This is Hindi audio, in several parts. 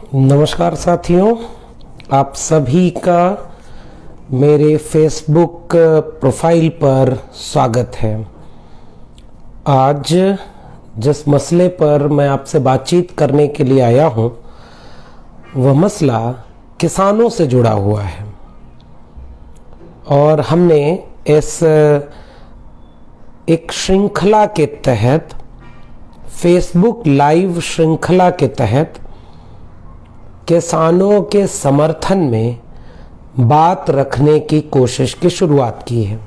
नमस्कार साथियों, आप सभी का मेरे फेसबुक प्रोफाइल पर स्वागत है। आज जिस मसले पर मैं आपसे बातचीत करने के लिए आया हूं, वह मसला किसानों से जुड़ा हुआ है और हमने इस एक श्रृंखला के तहत, फेसबुक लाइव श्रृंखला के तहत किसानों के समर्थन में बात रखने की कोशिश की शुरुआत की है।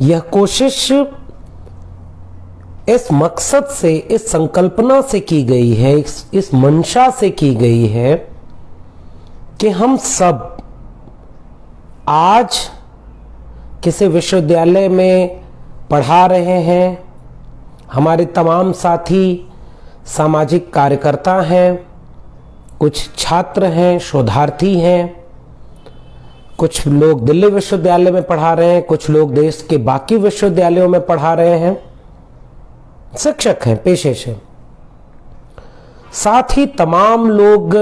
यह कोशिश इस मकसद से, इस संकल्पना से की गई है, इस मंशा से की गई है कि हम सब आज किसी विश्वविद्यालय में पढ़ा रहे हैं, हमारे तमाम साथी सामाजिक कार्यकर्ता हैं, कुछ छात्र हैं, शोधार्थी हैं, कुछ लोग दिल्ली विश्वविद्यालय में पढ़ा रहे हैं, कुछ लोग देश के बाकी विश्वविद्यालयों में पढ़ा रहे हैं, शिक्षक हैं पेशे से। साथ ही तमाम लोग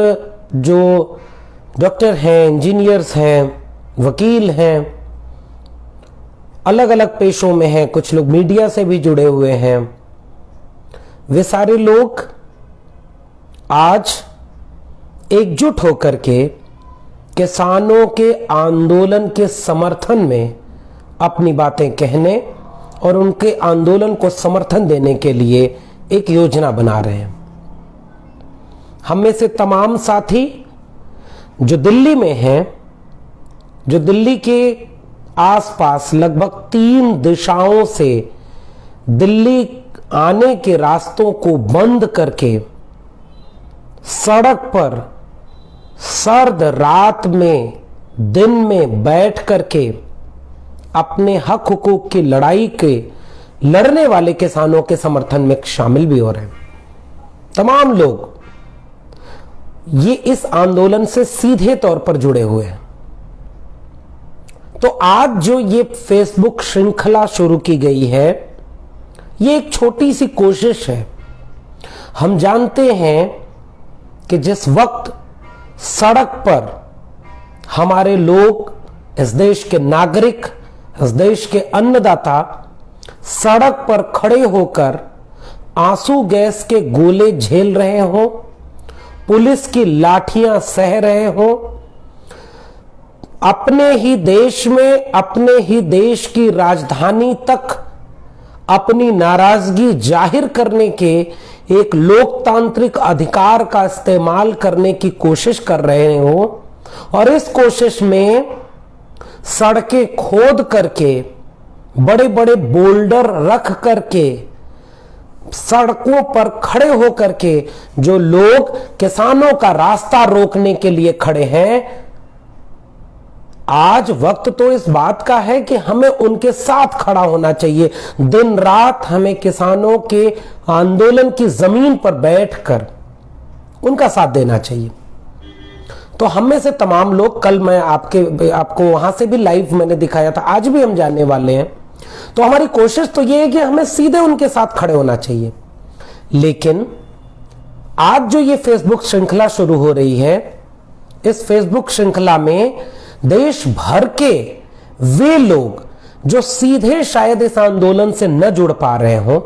जो डॉक्टर हैं, इंजीनियर्स हैं, वकील हैं, अलग अलग पेशों में हैं, कुछ लोग मीडिया से भी जुड़े हुए हैं। वे सारे लोग आज एकजुट होकर के किसानों के आंदोलन के समर्थन में अपनी बातें कहने और उनके आंदोलन को समर्थन देने के लिए एक योजना बना रहे हैं। हम में से तमाम साथी जो दिल्ली में हैं, जो दिल्ली के आसपास लगभग 3 दिशाओं से दिल्ली आने के रास्तों को बंद करके सड़क पर सर्द रात में, दिन में बैठ करके अपने हक हुकूक की लड़ाई के लड़ने वाले किसानों के समर्थन में शामिल भी हो रहे हैं। तमाम लोग ये इस आंदोलन से सीधे तौर पर जुड़े हुए हैं। तो आज जो ये फेसबुक श्रृंखला शुरू की गई है, ये एक छोटी सी कोशिश है। हम जानते हैं कि जिस वक्त सड़क पर हमारे लोग, इस देश के नागरिक, इस देश के अन्नदाता सड़क पर खड़े होकर आंसू गैस के गोले झेल रहे हों, पुलिस की लाठियां सह रहे हों, अपने ही देश में, अपने ही देश की राजधानी तक अपनी नाराजगी जाहिर करने के एक लोकतांत्रिक अधिकार का इस्तेमाल करने की कोशिश कर रहे हो और इस कोशिश में सड़कें खोद करके, बड़े बड़े बोल्डर रख करके, सड़कों पर खड़े होकर के जो लोग किसानों का रास्ता रोकने के लिए खड़े हैं, आज वक्त तो इस बात का है कि हमें उनके साथ खड़ा होना चाहिए। दिन रात हमें किसानों के आंदोलन की जमीन पर बैठकर उनका साथ देना चाहिए। तो हम में से तमाम लोग, कल मैं आपको वहां से भी लाइव मैंने दिखाया था, आज भी हम जानने वाले हैं। तो हमारी कोशिश तो यह है कि हमें सीधे उनके साथ खड़े होना चाहिए। लेकिन आज जो ये फेसबुक श्रृंखला शुरू हो रही है, इस फेसबुक श्रृंखला में देश भर के वे लोग जो सीधे शायद इस आंदोलन से न जुड़ पा रहे हों,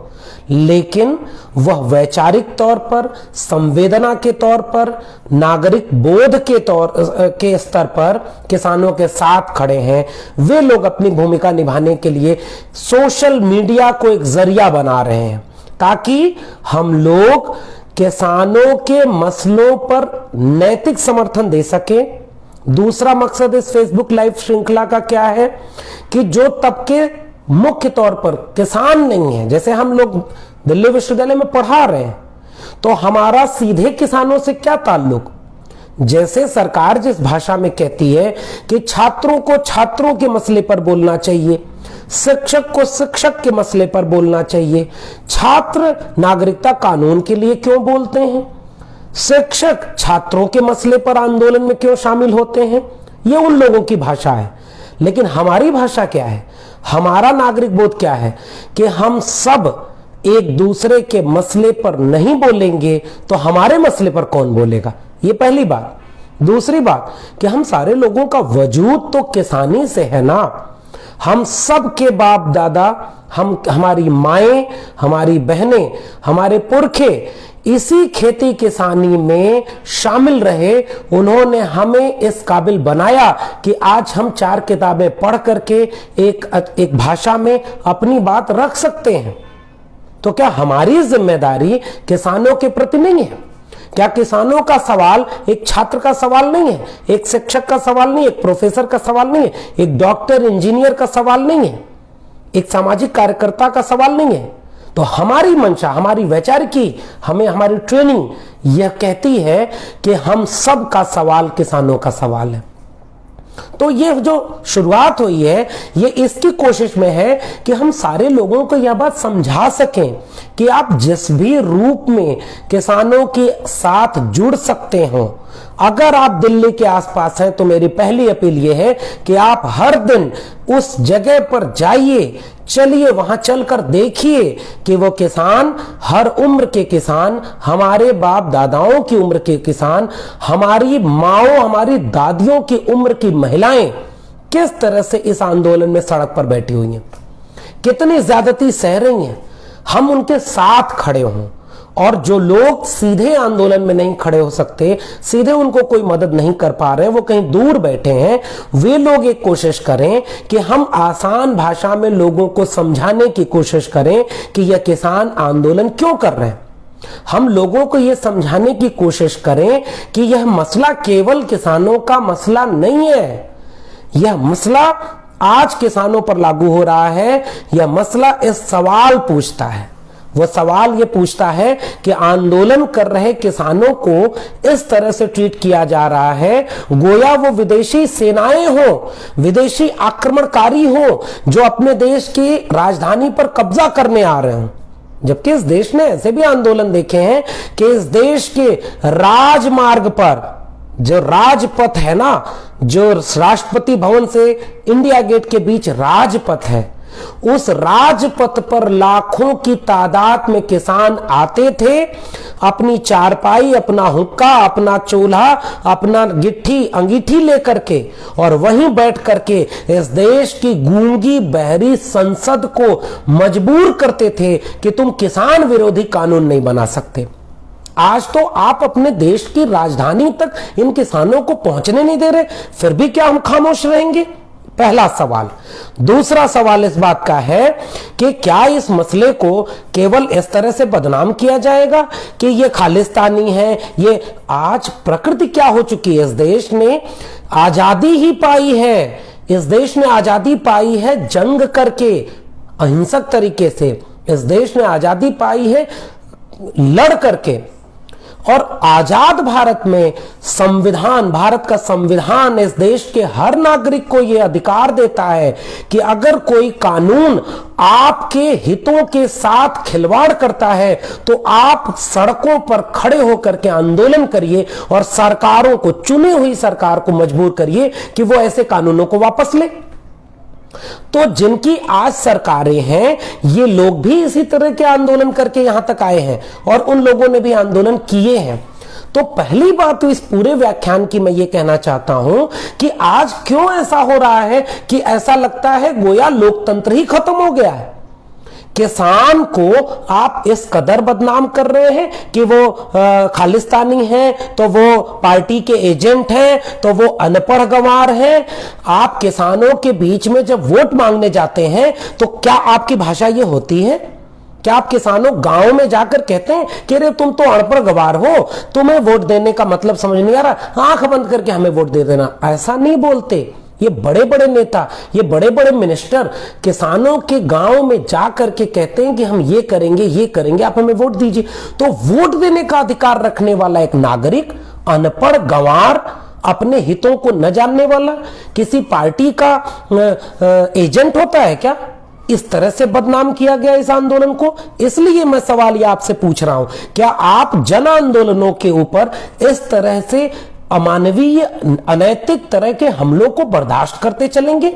लेकिन वह वैचारिक तौर पर, संवेदना के तौर पर, नागरिक बोध के स्तर पर किसानों के साथ खड़े हैं, वे लोग अपनी भूमिका निभाने के लिए सोशल मीडिया को एक जरिया बना रहे हैं ताकि हम लोग किसानों के मसलों पर नैतिक समर्थन दे सकें। दूसरा मकसद इस फेसबुक लाइव श्रृंखला का क्या है कि जो तबके मुख्य तौर पर किसान नहीं है, जैसे हम लोग दिल्ली विश्वविद्यालय में पढ़ा रहे हैं, तो हमारा सीधे किसानों से क्या ताल्लुक। जैसे सरकार जिस भाषा में कहती है कि छात्रों को छात्रों के मसले पर बोलना चाहिए, शिक्षक को शिक्षक के मसले पर बोलना चाहिए, छात्र नागरिकता कानून के लिए क्यों बोलते हैं, शिक्षक छात्रों के मसले पर आंदोलन में क्यों शामिल होते हैं, ये उन लोगों की भाषा है। लेकिन हमारी भाषा क्या है, हमारा नागरिक बोध क्या है कि हम सब एक दूसरे के मसले पर नहीं बोलेंगे तो हमारे मसले पर कौन बोलेगा? ये पहली बात। दूसरी बात कि हम सारे लोगों का वजूद तो किसानी से है ना। हम सब के बाप दादा, हमारी माएं, हमारी बहनें, हमारे पुरखे इसी खेती किसानी में शामिल रहे। उन्होंने हमें इस काबिल बनाया कि आज हम 4 किताबें पढ़ करके एक भाषा में अपनी बात रख सकते हैं। तो क्या हमारी जिम्मेदारी किसानों के प्रति नहीं है? क्या किसानों का सवाल एक छात्र का सवाल नहीं है, एक शिक्षक का सवाल नहीं है, एक प्रोफेसर का सवाल नहीं है, एक डॉक्टर इंजीनियर का सवाल नहीं है, एक सामाजिक कार्यकर्ता का सवाल नहीं है? तो हमारी मंशा, हमारी वैचारिकी, हमारी ट्रेनिंग यह कहती है कि हम सब का सवाल किसानों का सवाल है। तो ये जो शुरुआत हुई है ये इसकी कोशिश में है कि हम सारे लोगों को यह बात समझा सकें कि आप जिस भी रूप में किसानों के साथ जुड़ सकते हो। अगर आप दिल्ली के आसपास हैं तो मेरी पहली अपील यह है कि आप हर दिन उस जगह पर जाइए, चलिए वहां चलकर देखिए कि वो किसान, हर उम्र के किसान, हमारे बाप दादाओं की उम्र के किसान, हमारी माओ, हमारी दादियों की उम्र की महिलाएं किस तरह से इस आंदोलन में सड़क पर बैठी हुई हैं, कितनी ज्यादती सह रही हैं। हम उनके साथ खड़े हों। और जो लोग सीधे आंदोलन में नहीं खड़े हो सकते, सीधे उनको कोई मदद नहीं कर पा रहे, वो कहीं दूर बैठे हैं, वे लोग एक कोशिश करें कि हम आसान भाषा में लोगों को समझाने की कोशिश करें कि यह किसान आंदोलन क्यों कर रहे हैं। हम लोगों को यह समझाने की कोशिश करें कि यह मसला केवल किसानों का मसला नहीं है। यह मसला आज किसानों पर लागू हो रहा है। यह मसला इस सवाल पूछता है, वो सवाल ये पूछता है कि आंदोलन कर रहे किसानों को इस तरह से ट्रीट किया जा रहा है गोया वो विदेशी सेनाएं हो, विदेशी आक्रमणकारी हो जो अपने देश की राजधानी पर कब्जा करने आ रहे हैं। जबकि इस देश ने ऐसे भी आंदोलन देखे हैं कि इस देश के राजमार्ग पर जो राजपथ है ना, जो राष्ट्रपति भवन से इंडिया गेट के बीच राजपथ है, उस राजपथ पर लाखों की तादाद में किसान आते थे, अपनी चारपाई, अपना हुक्का, अपना चूल्हा, अपना गिट्ठी अंगीठी लेकर के, और वहीं बैठ करके इस देश की गूंगी बहरी संसद को मजबूर करते थे कि तुम किसान विरोधी कानून नहीं बना सकते। आज तो आप अपने देश की राजधानी तक इन किसानों को पहुंचने नहीं दे रहे, फिर भी क्या हम खामोश रहेंगे? पहला सवाल। दूसरा सवाल इस बात का है कि क्या इस मसले को केवल इस तरह से बदनाम किया जाएगा कि ये खालिस्तानी है? ये आज प्रकृति क्या हो चुकी है? इस देश ने आजादी ही पाई है, इस देश ने आजादी पाई है जंग करके, अहिंसक तरीके से। इस देश ने आजादी पाई है लड़ करके। और आजाद भारत में संविधान, भारत का संविधान इस देश के हर नागरिक को यह अधिकार देता है कि अगर कोई कानून आपके हितों के साथ खिलवाड़ करता है तो आप सड़कों पर खड़े होकर के आंदोलन करिए और सरकारों को, चुनी हुई सरकार को मजबूर करिए कि वो ऐसे कानूनों को वापस ले। तो जिनकी आज सरकारें हैं, ये लोग भी इसी तरह के आंदोलन करके यहां तक आए हैं और उन लोगों ने भी आंदोलन किए हैं। तो पहली बात तो इस पूरे व्याख्यान की मैं ये कहना चाहता हूं कि आज क्यों ऐसा हो रहा है कि ऐसा लगता है गोया लोकतंत्र ही खत्म हो गया है। किसान को आप इस कदर बदनाम कर रहे हैं कि वो खालिस्तानी हैं, तो वो पार्टी के एजेंट हैं, तो वो अनपढ़ गंवार हैं। आप किसानों के बीच में जब वोट मांगने जाते हैं तो क्या आपकी भाषा ये होती है? क्या आप किसानों गांव में जाकर कहते हैं कि अरे तुम तो अनपढ़ गंवार हो, तुम्हें वोट देने का मतलब समझ नहीं आ रहा, आंख बंद करके हमें वोट दे देना? ऐसा नहीं बोलते। ये बड़े बड़े नेता, ये बड़े बड़े मिनिस्टर किसानों के गांव में जाकर के कहते हैं कि हम ये करेंगे, ये करेंगे, आप हमें वोट दीजिए। तो वोट देने का अधिकार रखने वाला एक नागरिक अनपढ़ गंवार, अपने हितों को न जानने वाला, किसी पार्टी का एजेंट होता है क्या? इस तरह से बदनाम किया गया इस आंदोलन को। इसलिए मैं सवाल ये आपसे पूछ रहा हूं, क्या आप जन आंदोलनों के ऊपर इस तरह से अमानवीय, अनैतिक तरह के हमलों को बर्दाश्त करते चलेंगे?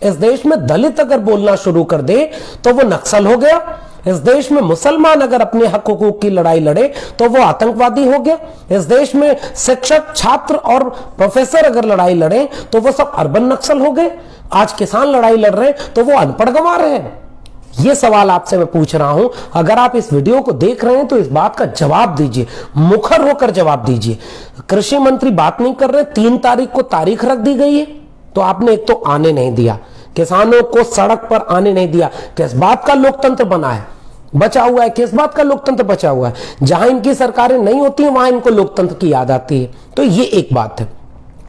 इस देश में दलित अगर बोलना शुरू कर दे तो वो नक्सल हो गया। इस देश में मुसलमान अगर अपने हक हुकूक की लड़ाई लड़े तो वो आतंकवादी हो गया। इस देश में शिक्षक, छात्र और प्रोफेसर अगर लड़ाई लड़े तो वो सब अर्बन नक्सल हो गए। आज किसान लड़ाई लड़ रहे हैं तो वो अनपढ़ गंवा रहे हैं। ये सवाल आपसे मैं पूछ रहा हूं, अगर आप इस वीडियो को देख रहे हैं तो इस बात का जवाब दीजिए, मुखर होकर जवाब दीजिए। कृषि मंत्री बात नहीं कर रहे, 3 तारीख को तारीख रख दी गई है तो आपने एक तो आने नहीं दिया, किसानों को सड़क पर आने नहीं दिया। किस बात का लोकतंत्र बना है, बचा हुआ है? किस बात का लोकतंत्र बचा हुआ है? जहां इनकी सरकारें नहीं होती हैं वहां इनको लोकतंत्र की याद आती है। तो ये एक बात है,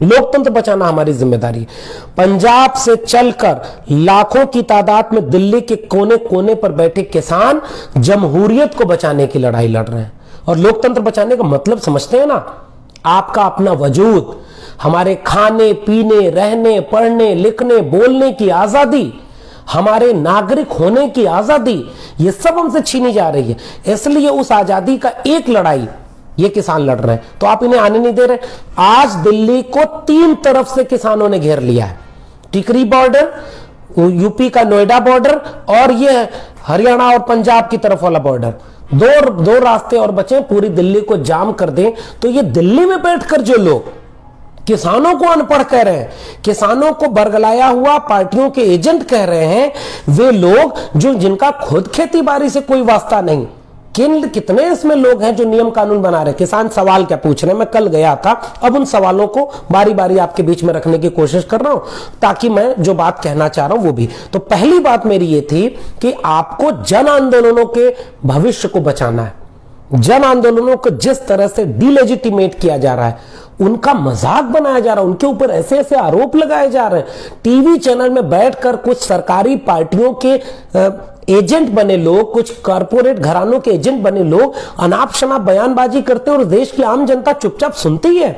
लोकतंत्र बचाना हमारी जिम्मेदारी है। पंजाब से चलकर लाखों की तादाद में दिल्ली के कोने कोने पर बैठे किसान जमहूरियत को बचाने की लड़ाई लड़ रहे हैं। और लोकतंत्र बचाने का मतलब समझते हैं ना, आपका अपना वजूद, हमारे खाने पीने, रहने, पढ़ने, लिखने, बोलने की आजादी, हमारे नागरिक होने की आजादी, ये सब हमसे छीनी जा रही है। इसलिए उस आजादी का एक लड़ाई ये किसान लड़ रहे हैं, तो आप इन्हें आने नहीं दे रहे। आज दिल्ली को 3 तरफ से किसानों ने घेर लिया है। टिकरी बॉर्डर, यूपी का नोएडा बॉर्डर और ये हरियाणा और पंजाब की तरफ वाला बॉर्डर, दो रास्ते और बचे। पूरी दिल्ली को जाम कर दें तो ये दिल्ली में बैठकर जो लोग किसानों को अनपढ़ कह रहे हैं, किसानों को बरगलाया हुआ पार्टियों के एजेंट कह रहे हैं, वे लोग जो जिनका खुद खेती बाड़ी से कोई वास्ता नहीं, कितने इसमें लोग हैं जो नियम कानून बना रहे हैं। किसान सवाल क्या पूछ रहे हैं, मैं कल गया था, अब उन सवालों को बारी बारी आपके बीच में रखने की कोशिश कर रहा हूं ताकि मैं जो बात कहना चाह रहा हूं वो भी। तो पहली बात मेरी ये थी कि आपको जन आंदोलनों के भविष्य को बचाना है। जन आंदोलनों को जिस तरह से डिलेजिटिमेट किया जा रहा है, उनका मजाक बनाया जा रहा है, उनके ऊपर ऐसे ऐसे आरोप लगाए जा रहे हैं। टीवी चैनल में बैठकर कुछ सरकारी पार्टियों के एजेंट बने लोग, कुछ कारपोरेट घरानों के एजेंट बने लोग अनाप शनाप बयानबाजी करते हैं और देश की आम जनता चुपचाप सुनती है।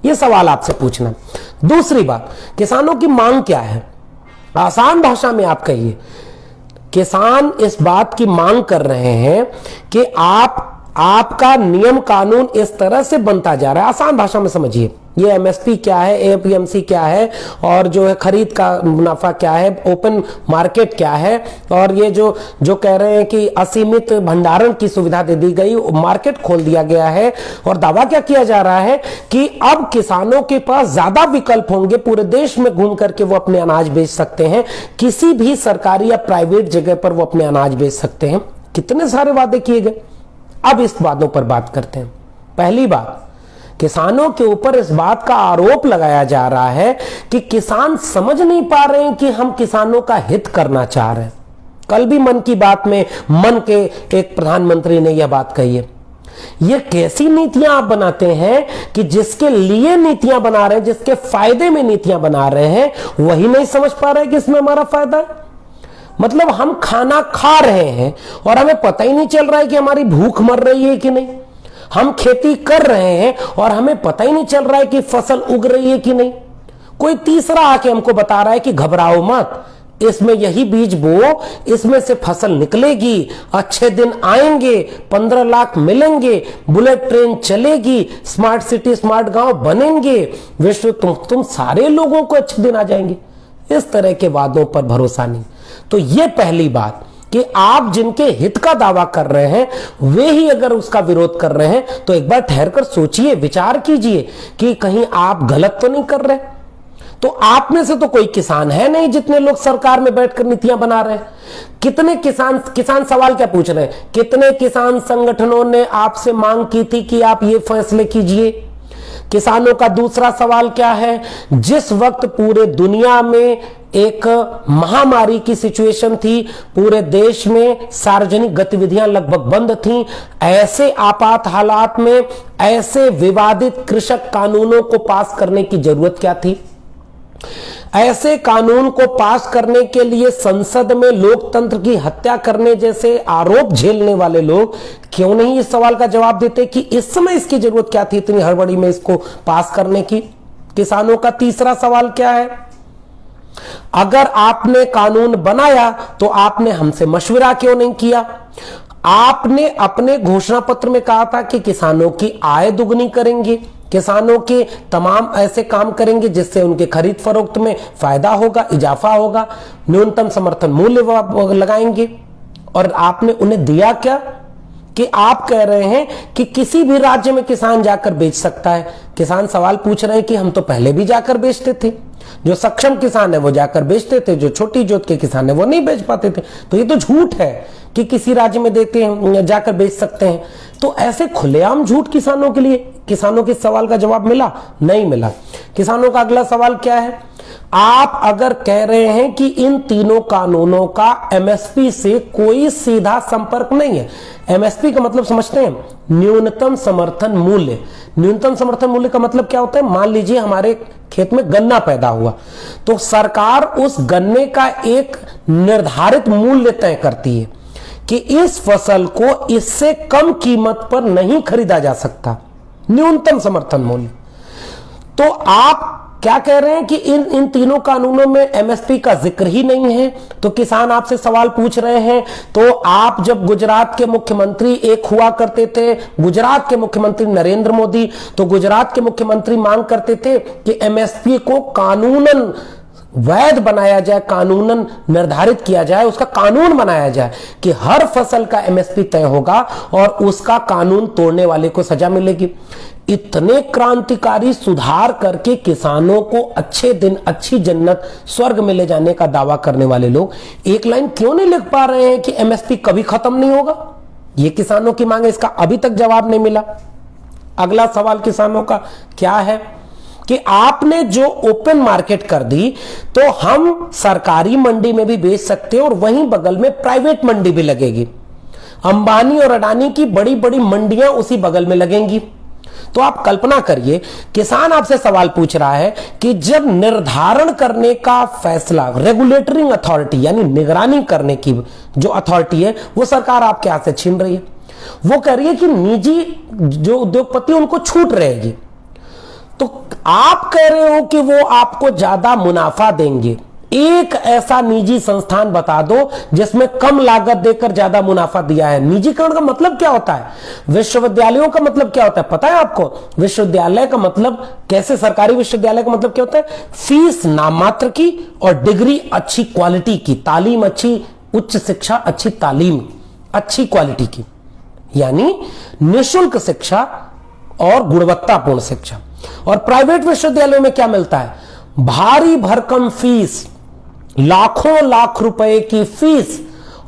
यह सवाल आपसे पूछना। दूसरी बात, किसानों की मांग क्या है? आसान भाषा में आप कहिए। किसान इस बात की मांग कर रहे हैं कि आपका नियम कानून इस तरह से बनता जा रहा है। आसान भाषा में समझिए, ये एमएसपी क्या है, एपीएमसी क्या है, और जो है खरीद का मुनाफा क्या है, ओपन मार्केट क्या है, और ये जो कह रहे हैं कि असीमित भंडारण की सुविधा दे दी गई, मार्केट खोल दिया गया है। और दावा क्या किया जा रहा है कि अब किसानों के पास ज्यादा विकल्प होंगे, पूरे देश में घूम करके वो अपने अनाज बेच सकते हैं, किसी भी सरकारी या प्राइवेट जगह पर वो अपने अनाज बेच सकते हैं। कितने सारे वादे किए गए। अब इस बातों पर बात करते हैं। पहली बात, किसानों के ऊपर इस बात का आरोप लगाया जा रहा है कि किसान समझ नहीं पा रहे हैं कि हम किसानों का हित करना चाह रहे हैं। कल भी मन की बात में मन के एक प्रधानमंत्री ने यह बात कही है। ये कैसी नीतियां आप बनाते हैं कि जिसके लिए नीतियां बना रहे हैं, जिसके फायदे में नीतियां बना रहे हैं, वही नहीं समझ पा रहे कि इसमें हमारा फायदा है। मतलब हम खाना खा रहे हैं और हमें पता ही नहीं चल रहा है कि हमारी भूख मर रही है कि नहीं। हम खेती कर रहे हैं और हमें पता ही नहीं चल रहा है कि फसल उग रही है कि नहीं। कोई तीसरा आके हमको बता रहा है कि घबराओ मत, इसमें यही बीज बो, इसमें से फसल निकलेगी, अच्छे दिन आएंगे, 15 लाख मिलेंगे, बुलेट ट्रेन चलेगी, स्मार्ट सिटी स्मार्ट गांव बनेंगे, विश्व तुम सारे लोगों को अच्छे दिन आ जाएंगे। इस तरह के वादों पर भरोसा नहीं। तो यह पहली बात कि आप जिनके हित का दावा कर रहे हैं वे ही अगर उसका विरोध कर रहे हैं तो एक बार ठहर कर सोचिए, विचार कीजिए कि कहीं आप गलत तो नहीं कर रहे। तो आप में से तो कोई किसान है नहीं जितने लोग सरकार में बैठकर नीतियां बना रहे हैं। कितने किसान सवाल क्या पूछ रहे हैं, कितने किसान संगठनों ने आपसे मांग की थी कि आप ये फैसले कीजिए। किसानों का दूसरा सवाल क्या है, जिस वक्त पूरे दुनिया में एक महामारी की सिचुएशन थी, पूरे देश में सार्वजनिक गतिविधियां लगभग बंद थीं, ऐसे आपात हालात में ऐसे विवादित कृषक कानूनों को पास करने की जरूरत क्या थी? ऐसे कानून को पास करने के लिए संसद में लोकतंत्र की हत्या करने जैसे आरोप झेलने वाले लोग क्यों नहीं इस सवाल का जवाब देते कि इस समय इसकी जरूरत क्या थी इतनी हड़बड़ी में इसको पास करने की? किसानों का तीसरा सवाल क्या है, अगर आपने कानून बनाया तो आपने हमसे मशविरा क्यों नहीं किया? आपने अपने घोषणा पत्र में कहा था कि किसानों की आय दुगनी करेंगे, किसानों के तमाम ऐसे काम करेंगे जिससे उनके खरीद फरोख्त में फायदा होगा, इजाफा होगा। न्यूनतम समर्थन मूल्य लगाएंगे। और आपने उन्हें दिया क्या कि आप कह रहे हैं कि किसी भी राज्य में किसान जाकर बेच सकता है। किसान सवाल पूछ रहे हैं कि हम तो पहले भी जाकर बेचते थे, जो सक्षम किसान है वो जाकर बेचते थे, जो छोटी जोत के किसान है वो नहीं बेच पाते थे। तो ये तो झूठ है कि किसी राज्य में देते हैं जाकर बेच सकते हैं। तो ऐसे खुलेआम झूठ किसानों के लिए, किसानों के सवाल का जवाब मिला? नहीं मिला। किसानों का अगला सवाल क्या है? आप अगर कह रहे हैं कि इन तीनों कानूनों का एमएसपी से कोई सीधा संपर्क नहीं है। एमएसपी का मतलब समझते हैं? न्यूनतम समर्थन मूल्य। न्यूनतम समर्थन मूल्य का मतलब क्या होता है? मान लीजिए हमारे खेत में गन्ना पैदा हुआ, तो सरकार उस गन्ने का एक निर्धारित मूल्य तय करती है कि इस फसल को इससे कम कीमत पर नहीं खरीदा जा सकता, न्यूनतम समर्थन मूल्य। तो आप क्या कह रहे हैं कि इन तीनों कानूनों में एमएसपी का जिक्र ही नहीं है। तो किसान आपसे सवाल पूछ रहे हैं, तो आप जब गुजरात के मुख्यमंत्री एक हुआ करते थे, गुजरात के मुख्यमंत्री नरेंद्र मोदी, तो गुजरात के मुख्यमंत्री मांग करते थे कि एमएसपी को कानूनन वैध बनाया जाए, कानूनन निर्धारित किया जाए, उसका कानून बनाया जाए कि हर फसल का एमएसपी तय होगा और उसका कानून तोड़ने वाले को सजा मिलेगी। इतने क्रांतिकारी सुधार करके किसानों को अच्छे दिन, अच्छी जन्नत, स्वर्ग में ले जाने का दावा करने वाले लोग एक लाइन क्यों नहीं लिख पा रहे हैं कि एमएसपी कभी खत्म नहीं होगा? ये किसानों की मांग है, इसका अभी तक जवाब नहीं मिला। अगला सवाल किसानों का क्या है कि आपने जो ओपन मार्केट कर दी, तो हम सरकारी मंडी में भी बेच सकते हैं और वहीं बगल में प्राइवेट मंडी भी लगेगी। अंबानी और अडानी की बड़ी बड़ी मंडियां उसी बगल में लगेंगी। तो आप कल्पना करिए, किसान आपसे सवाल पूछ रहा है कि जब निर्धारण करने का फैसला, रेगुलेटरी अथॉरिटी यानी निगरानी करने की जो अथॉरिटी है, वो सरकार आपके हाथ से छीन रही है। वो कह रही है कि निजी जो उद्योगपति उनको छूट रहेगी। तो आप कह रहे हो कि वो आपको ज्यादा मुनाफा देंगे। एक ऐसा निजी संस्थान बता दो जिसमें कम लागत देकर ज्यादा मुनाफा दिया है। निजीकरण का मतलब क्या होता है? विश्वविद्यालयों का मतलब क्या होता है पता है आपको? विश्वविद्यालय का मतलब, कैसे सरकारी विश्वविद्यालय का मतलब क्या होता है? फीस नाममात्र की और डिग्री अच्छी क्वालिटी की, तालीम अच्छी, उच्च शिक्षा अच्छी तालीम, अच्छी क्वालिटी की, यानी निःशुल्क शिक्षा और गुणवत्तापूर्ण शिक्षा। और प्राइवेट विश्वविद्यालयों में क्या मिलता है? भारी भरकम फीस, लाखों लाख रुपए की फीस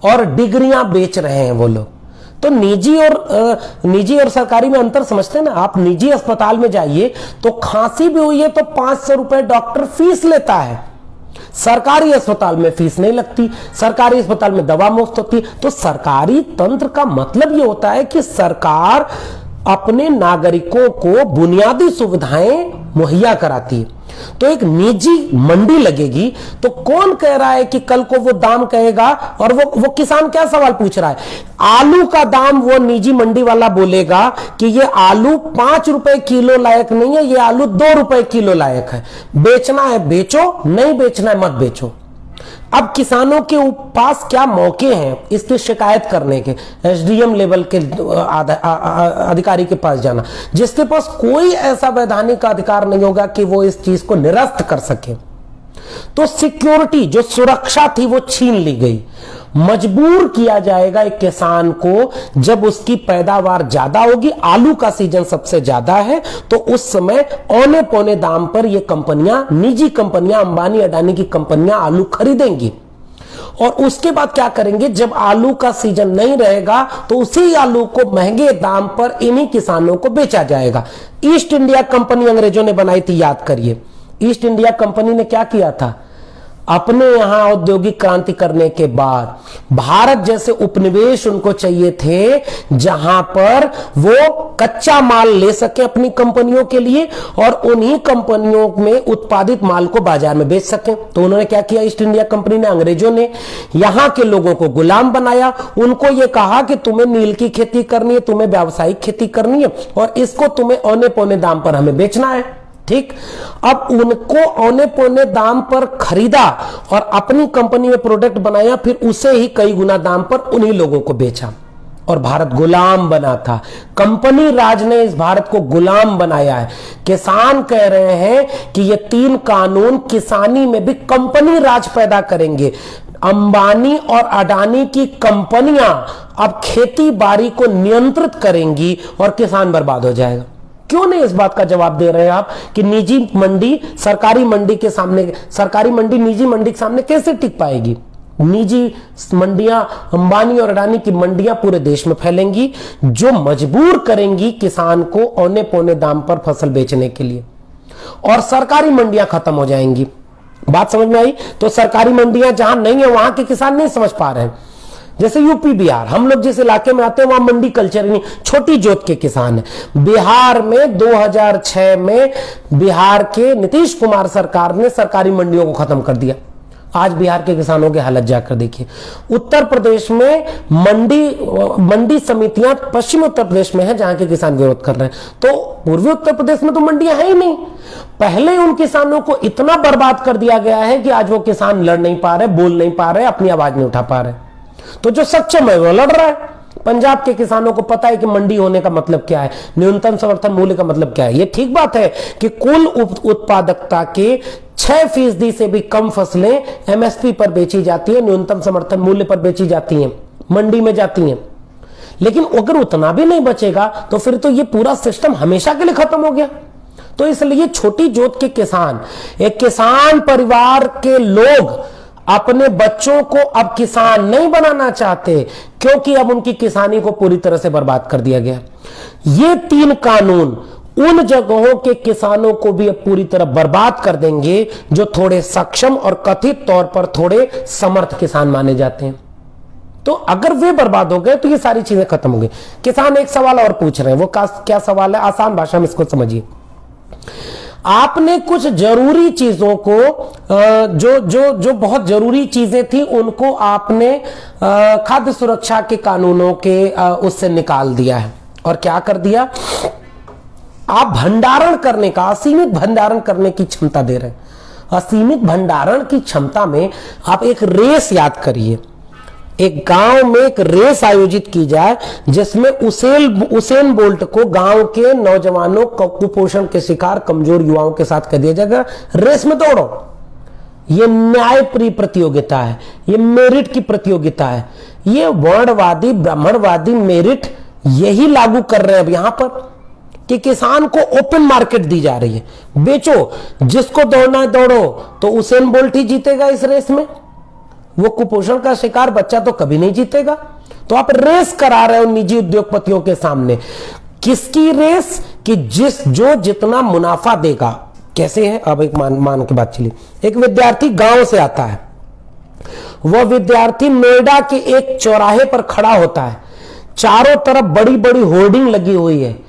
और डिग्रियां बेच रहे हैं वो लोग। तो निजी और सरकारी में अंतर समझते हैं ना? आप निजी अस्पताल में जाइए तो खांसी भी हुई है तो 500 रुपए डॉक्टर फीस लेता है। सरकारी अस्पताल में फीस नहीं लगती, सरकारी अस्पताल में दवा मुफ्त होती। तो सरकारी तंत्र का मतलब यह होता है कि सरकार अपने नागरिकों को बुनियादी सुविधाएं मुहैया कराती है। तो एक निजी मंडी लगेगी तो कौन कह रहा है कि कल को वो दाम कहेगा? और वो किसान क्या सवाल पूछ रहा है? आलू का दाम वो निजी मंडी वाला बोलेगा कि ये आलू 5 रुपए किलो लायक नहीं है, ये आलू 2 रुपए किलो लायक है। बेचना है बेचो, नहीं बेचना है मत बेचो। अब किसानों के पास क्या मौके हैं इसकी शिकायत करने के? एसडीएम लेवल के अधिकारी के पास जाना, जिसके पास कोई ऐसा वैधानिक अधिकार नहीं होगा कि वो इस चीज को निरस्त कर सके। तो सिक्योरिटी, जो सुरक्षा थी, वो छीन ली गई। मजबूर किया जाएगा एक किसान को, जब उसकी पैदावार ज्यादा होगी, आलू का सीजन सबसे ज्यादा है, तो उस समय औने पौने दाम पर ये कंपनियां, निजी कंपनियां, अंबानी अडानी की कंपनियां आलू खरीदेंगी। और उसके बाद क्या करेंगे? जब आलू का सीजन नहीं रहेगा तो उसी आलू को महंगे दाम पर इन्हीं किसानों को बेचा जाएगा। ईस्ट इंडिया कंपनी अंग्रेजों ने बनाई थी, याद करिए। ईस्ट इंडिया कंपनी ने क्या किया था? अपने यहां औद्योगिक क्रांति करने के बाद भारत जैसे उपनिवेश उनको चाहिए थे जहां पर वो कच्चा माल ले सके अपनी कंपनियों के लिए और उन्हीं कंपनियों में उत्पादित माल को बाजार में बेच सके। तो उन्होंने क्या किया? ईस्ट इंडिया कंपनी ने, अंग्रेजों ने यहां के लोगों को गुलाम बनाया। उनको यह कहा कि तुम्हें नील की खेती करनी है, तुम्हें व्यावसायिक खेती करनी है और इसको तुम्हें औने पौने दाम पर हमें बेचना है। ठीक, अब उनको औने पौने दाम पर खरीदा और अपनी कंपनी में प्रोडक्ट बनाया, फिर उसे ही कई गुना दाम पर उन्हीं लोगों को बेचा। और भारत गुलाम बना था। कंपनी राज ने इस भारत को गुलाम बनाया है। किसान कह रहे हैं कि ये 3 कानून किसानी में भी कंपनी राज पैदा करेंगे। अंबानी और अडानी की कंपनियां अब खेती बाड़ी को नियंत्रित करेंगी और किसान बर्बाद हो जाएगा। क्यों नहीं इस बात का जवाब दे रहे हैं आप कि निजी मंडी सरकारी मंडी के सामने, सरकारी मंडी निजी मंडी के सामने कैसे टिक पाएगी? निजी मंडियां, अंबानी और अडानी की मंडियां पूरे देश में फैलेंगी, जो मजबूर करेंगी किसान को औने पौने दाम पर फसल बेचने के लिए, और सरकारी मंडियां खत्म हो जाएंगी। बात समझ में आई? तो सरकारी मंडियां जहां नहीं है वहां के किसान नहीं समझ पा रहे हैं। जैसे यूपी बिहार, हम लोग जिस इलाके में आते हैं वहां मंडी कल्चर नहीं, छोटी जोत के किसान है। बिहार में 2006 में बिहार के नीतीश कुमार सरकार ने सरकारी मंडियों को खत्म कर दिया। आज बिहार के किसानों की हालत जाकर देखिए। उत्तर प्रदेश में मंडी समितियां पश्चिम उत्तर प्रदेश में है जहां के किसान विरोध कर रहे हैं, तो पूर्वी उत्तर प्रदेश में तो मंडियां है ही नहीं। पहले उन किसानों को इतना बर्बाद कर दिया गया है कि आज वो किसान लड़ नहीं पा रहे, बोल नहीं पा रहे, अपनी आवाज नहीं उठा पा रहे। तो जो सक्षम है वो लड़ रहा है। पंजाब के किसानों को पता है कि मंडी होने का मतलब क्या है, न्यूनतम समर्थन मूल्य का मतलब क्या है। ये ठीक बात है कि कुल उत्पादकता के 6% से भी कम फसलें एमएसपी पर बेची जाती है, न्यूनतम समर्थन मूल्य पर बेची जाती हैं, मंडी में जाती हैं। लेकिन अगर उतना भी नहीं बचेगा तो फिर तो ये पूरा सिस्टम हमेशा के लिए खत्म हो गया। तो इसलिए छोटी जोत के किसान, एक किसान परिवार के लोग अपने बच्चों को अब किसान नहीं बनाना चाहते, क्योंकि अब उनकी किसानी को पूरी तरह से बर्बाद कर दिया गया। ये 3 कानून उन जगहों के किसानों को भी अब पूरी तरह बर्बाद कर देंगे जो थोड़े सक्षम और कथित तौर पर थोड़े समर्थ किसान माने जाते हैं। तो अगर वे बर्बाद हो गए तो ये सारी चीजें खत्म हो गई। किसान एक सवाल और पूछ रहे हैं, वो क्या सवाल है? आसान भाषा में इसको समझिए। आपने कुछ जरूरी चीजों को जो बहुत जरूरी चीजें थी उनको आपने खाद्य सुरक्षा के कानूनों के उससे निकाल दिया है। और क्या कर दिया? आप भंडारण करने का, असीमित भंडारण करने की क्षमता दे रहे हैं। असीमित भंडारण की क्षमता में आप एक रेस याद करिए, एक गांव में एक रेस आयोजित की जाए जिसमें उसेन बोल्ट को गांव के नौजवानों कुपोषण के शिकार कमजोर युवाओं के साथ कह दिया जाएगा, रेस में दौड़ो। ये न्यायप्रिय प्रतियोगिता है, ये मेरिट की प्रतियोगिता है। ये वर्णवादी ब्राह्मणवादी मेरिट यही लागू कर रहे हैं अब यहां पर कि किसान को ओपन मार्केट दी जा रही है, बेचो, जिसको दौड़ना है दौड़ो। तो उसेन बोल्ट ही जीतेगा इस रेस में, वो कुपोषण का शिकार बच्चा तो कभी नहीं जीतेगा। तो आप रेस करा रहे हो निजी उद्योगपतियों के सामने। किसकी रेस? कि जो जितना मुनाफा देगा। कैसे है? अब एक मान के बात चलिए। एक विद्यार्थी गांव से आता है, वह विद्यार्थी नोएडा के एक चौराहे पर खड़ा होता है, चारों तरफ बड़ी बड़ी होर्डिंग लगी हुई है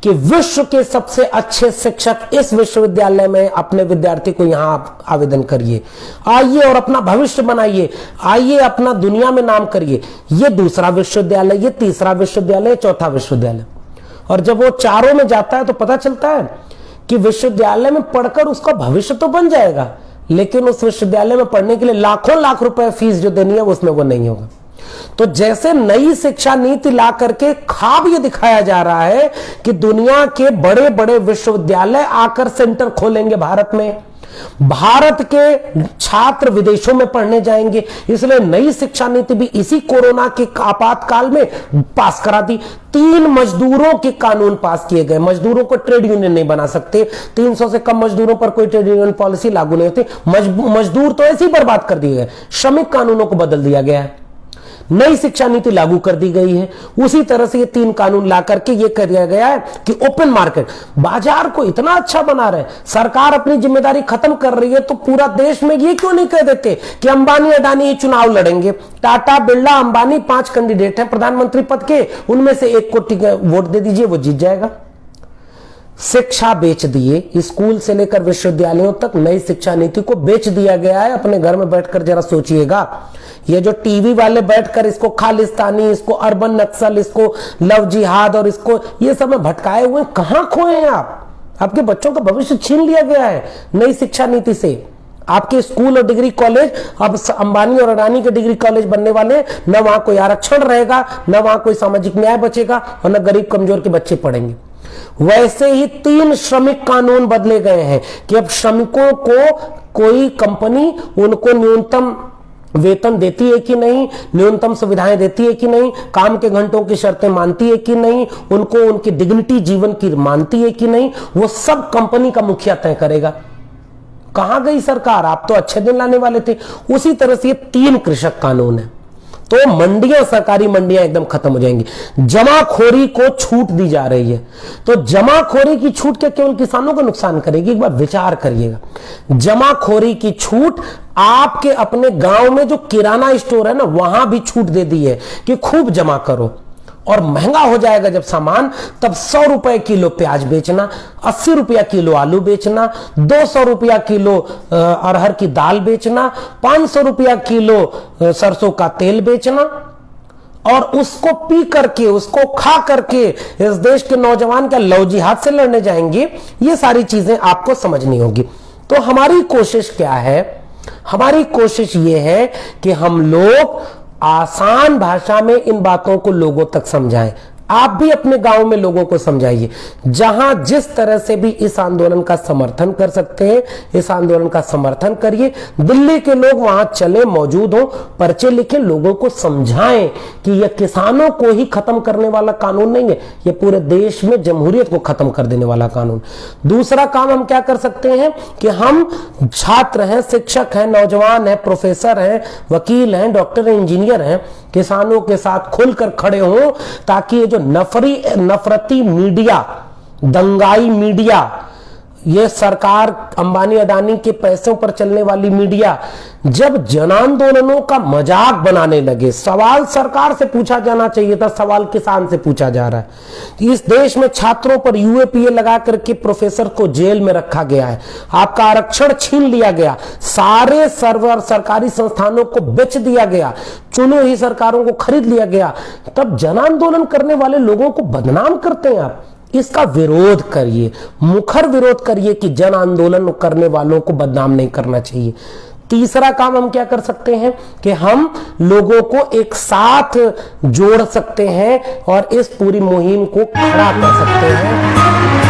कि विश्व के सबसे अच्छे शिक्षक इस विश्वविद्यालय में अपने विद्यार्थी को यहां आवेदन करिए, आइए और अपना भविष्य बनाइए, आइए अपना दुनिया में नाम करिए। ये दूसरा विश्वविद्यालय, ये तीसरा विश्वविद्यालय, चौथा विश्वविद्यालय। और जब वो चारों में जाता है तो पता चलता है कि विश्वविद्यालय में पढ़कर उसका भविष्य तो बन जाएगा, लेकिन उस विश्वविद्यालय में पढ़ने के लिए लाखों लाख रुपए फीस जो देनी है उसमें वो नहीं होगा। तो जैसे नई शिक्षा नीति ला करके ख्वाब ये दिखाया जा रहा है कि दुनिया के बड़े बड़े विश्वविद्यालय आकर सेंटर खोलेंगे भारत में, भारत के छात्र विदेशों में पढ़ने जाएंगे, इसलिए नई शिक्षा नीति भी इसी कोरोना के आपातकाल में पास करा दी। 3 मजदूरों के कानून पास किए गए। मजदूरों को ट्रेड यूनियन नहीं बना सकते, 300 से कम मजदूरों पर कोई ट्रेड यूनियन पॉलिसी लागू नहीं होती। मजदूर तो ऐसे ही बर्बाद कर दिए गए। श्रमिक कानूनों को बदल दिया गया है, नई शिक्षा नीति लागू कर दी गई है। उसी तरह से ये 3 कानून ला करके ये किया गया है कि ओपन मार्केट, बाजार को इतना अच्छा बना रहे। सरकार अपनी जिम्मेदारी खत्म कर रही है, तो पूरा देश में ये क्यों नहीं कह देते कि अंबानी अडानी ही चुनाव लड़ेंगे? टाटा बिरला अंबानी 5 कैंडिडेट हैं प्रधानमंत्री पद के, उनमें से एक को वोट दे दीजिए, वो जीत जाएगा। शिक्षा बेच दिए, स्कूल से लेकर विश्वविद्यालयों तक नई शिक्षा नीति को बेच दिया गया है। अपने घर में बैठकर जरा सोचिएगा, ये जो टीवी वाले बैठकर इसको खालिस्तानी, इसको अर्बन नक्सल, इसको लव जिहाद और इसको ये सब में भटकाए हुए, कहां खोए हैं आप? आपके बच्चों का भविष्य छीन लिया गया है नई शिक्षा नीति से। आपके स्कूल और डिग्री कॉलेज अब अंबानी और अडानी के डिग्री कॉलेज बनने वाले, न वहां कोई आरक्षण रहेगा, न वहां कोई सामाजिक न्याय बचेगा और न गरीब कमजोर के बच्चे पढ़ेंगे। वैसे ही 3 श्रमिक कानून बदले गए हैं कि अब श्रमिकों को कोई कंपनी उनको न्यूनतम वेतन देती है कि नहीं, न्यूनतम सुविधाएं देती है कि नहीं, काम के घंटों की शर्तें मानती है कि नहीं, उनको उनकी डिग्निटी जीवन की मानती है कि नहीं, वो सब कंपनी का मुखिया तय करेगा। कहां गई सरकार? आप तो अच्छे दिन लाने वाले थे। उसी तरह से ये 3 कृषक कानून है, तो मंडियां, सरकारी मंडियां एकदम खत्म हो जाएंगी। जमाखोरी को छूट दी जा रही है, तो जमाखोरी की छूट क्या केवल किसानों को नुकसान करेगी? एक बार विचार करिएगा। जमाखोरी की छूट आपके अपने गांव में जो किराना स्टोर है ना, वहां भी छूट दे दी है कि खूब जमा करो, और महंगा हो जाएगा जब सामान, तब 100 रुपए किलो प्याज बेचना, 80 रुपया किलो आलू बेचना, 200 रुपया किलो अरहर की दाल बेचना, 500 रुपया किलो सरसों का तेल बेचना, और उसको पी करके, उसको खा करके इस देश के नौजवान क्या लव जिहाद से लड़ने जाएंगे? ये सारी चीजें आपको समझनी होगी। तो हमारी कोशिश क्या है? हमारी कोशिश ये है कि हम लोग आसान भाषा में इन बातों को लोगों तक समझाएं। आप भी अपने गांव में लोगों को समझाइए। जहां जिस तरह से भी इस आंदोलन का समर्थन कर सकते हैं, इस आंदोलन का समर्थन करिए। दिल्ली के लोग वहां चले, मौजूद हो, पर्चे लिखे, लोगों को समझाएं कि यह किसानों को ही खत्म करने वाला कानून नहीं है, यह पूरे देश में जमहूरियत को खत्म कर देने वाला कानून। दूसरा काम हम क्या कर सकते हैं कि हम छात्र हैं, शिक्षक हैं, नौजवान हैं, प्रोफेसर हैं, वकील हैं, डॉक्टर हैं, इंजीनियर हैं, किसानों के साथ खुलकर खड़े हों, ताकि ये जो नफरती मीडिया, दंगाई मीडिया, ये सरकार अंबानी अडानी के पैसों पर चलने वाली मीडिया जब जन आंदोलनों का मजाक बनाने लगे, सवाल सरकार से पूछा जाना चाहिए था, सवाल किसान से पूछा जा रहा है। इस देश में छात्रों पर यूएपीए लगा करके प्रोफेसर को जेल में रखा गया है, आपका आरक्षण छीन लिया गया, सारे सर्वर सरकारी संस्थानों को बेच दिया गया, चुनी हुई सरकारों को खरीद लिया गया, तब जन आंदोलन करने वाले लोगों को बदनाम करते हैं आप। इसका विरोध करिए, मुखर विरोध करिए कि जन आंदोलन करने वालों को बदनाम नहीं करना चाहिए। तीसरा काम हम क्या कर सकते हैं कि हम लोगों को एक साथ जोड़ सकते हैं और इस पूरी मुहिम को खड़ा कर सकते हैं।